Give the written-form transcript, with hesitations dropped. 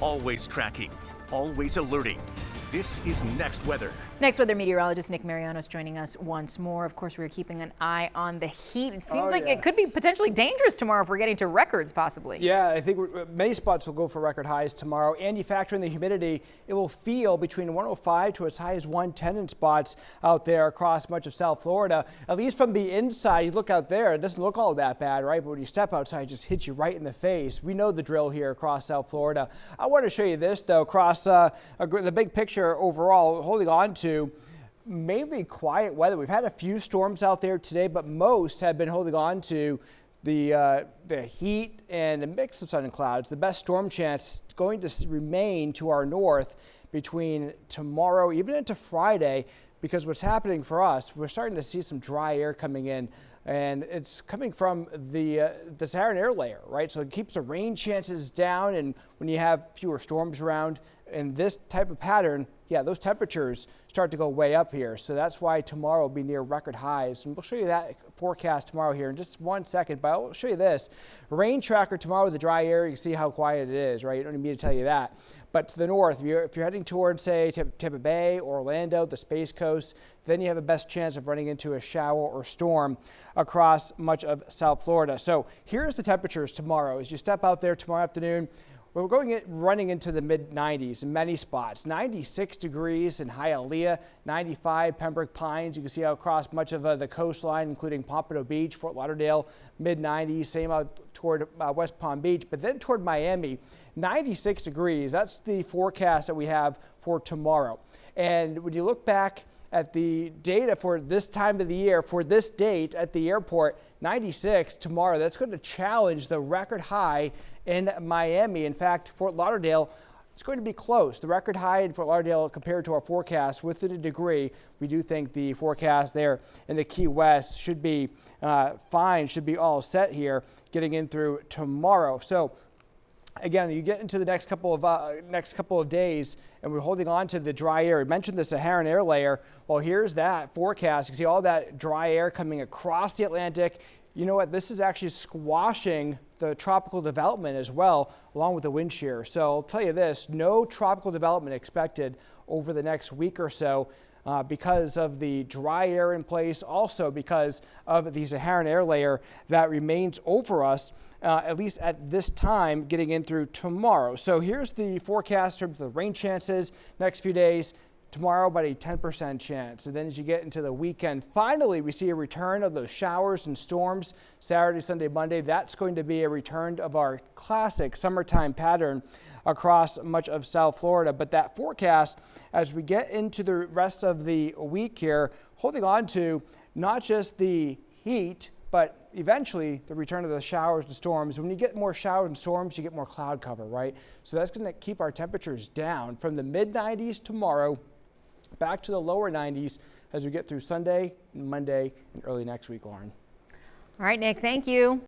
Always tracking, always alerting. This is Next Weather. Next Weather meteorologist Nick Mariano is joining us once more. Of course, we're keeping an eye on the heat. It seems like it could be potentially dangerous tomorrow if we're getting to records, possibly. Yeah, I think many spots will go for record highs tomorrow. And you factor in the humidity, it will feel between 105 to as high as 110 in spots out there across much of South Florida. At least from the inside, you look out there, it doesn't look all that bad, right? But when you step outside, it just hits you right in the face. We know the drill here across South Florida. I want to show you this, though, across the big picture overall, holding on to mainly quiet weather. We've had a few storms out there today, but most have been holding on to the heat and a mix of sun and clouds. The best storm chance is going to remain to our north between tomorrow, even into Friday, because what's happening for us, we're starting to see some dry air coming in, and it's coming from the Saharan air layer, right? So it keeps the rain chances down, and when you have fewer storms around in this type of pattern, yeah, those temperatures start to go way up here. So that's why tomorrow will be near record highs. And we'll show you that forecast tomorrow here in just 1 second, but I'll show you this. Rain tracker tomorrow with the dry air, you can see how quiet it is, right? You don't need me to tell you that. But to the north, if you're heading towards, say, Tampa Bay, Orlando, the Space Coast, then you have the best chance of running into a shower or storm across much of South Florida. So here's the temperatures tomorrow. As you step out there tomorrow afternoon, we're running into the mid-90s in many spots. 96 degrees in Hialeah, 95 Pembroke Pines. You can see out across much of the coastline, including Pompano Beach, Fort Lauderdale, mid-90s. Same out toward West Palm Beach, but then toward Miami, 96 degrees. That's the forecast that we have for tomorrow. And when you look back at the data for this time of the year, for this date at the airport, 96 tomorrow. That's going to challenge the record high in Miami. In fact, Fort Lauderdale, it's going to be close. The record high in Fort Lauderdale compared to our forecast within a degree. We do think the forecast there in the Key West should be fine, should be all set here getting in through tomorrow. So again, you get into the next couple of days, and we're holding on to the dry air. I mentioned the Saharan air layer. Well, here's that forecast. You can see all that dry air coming across the Atlantic. You know what? This is actually squashing the tropical development as well, along with the wind shear. So I'll tell you this, no tropical development expected over the next week or so because of the dry air in place, also because of the Saharan air layer that remains over us, at least at this time, getting in through tomorrow. So here's the forecast in terms of the rain chances next few days. Tomorrow, about a 10% chance. And then as you get into the weekend, finally, we see a return of those showers and storms Saturday, Sunday, Monday. That's going to be a return of our classic summertime pattern across much of South Florida. But that forecast, as we get into the rest of the week here, holding on to not just the heat, but eventually the return of the showers and storms. When you get more showers and storms, you get more cloud cover, right? So that's going to keep our temperatures down from the mid-90s tomorrow back to the lower 90s as we get through Sunday, Monday, and early next week, Lauren. All right, Nick, thank you.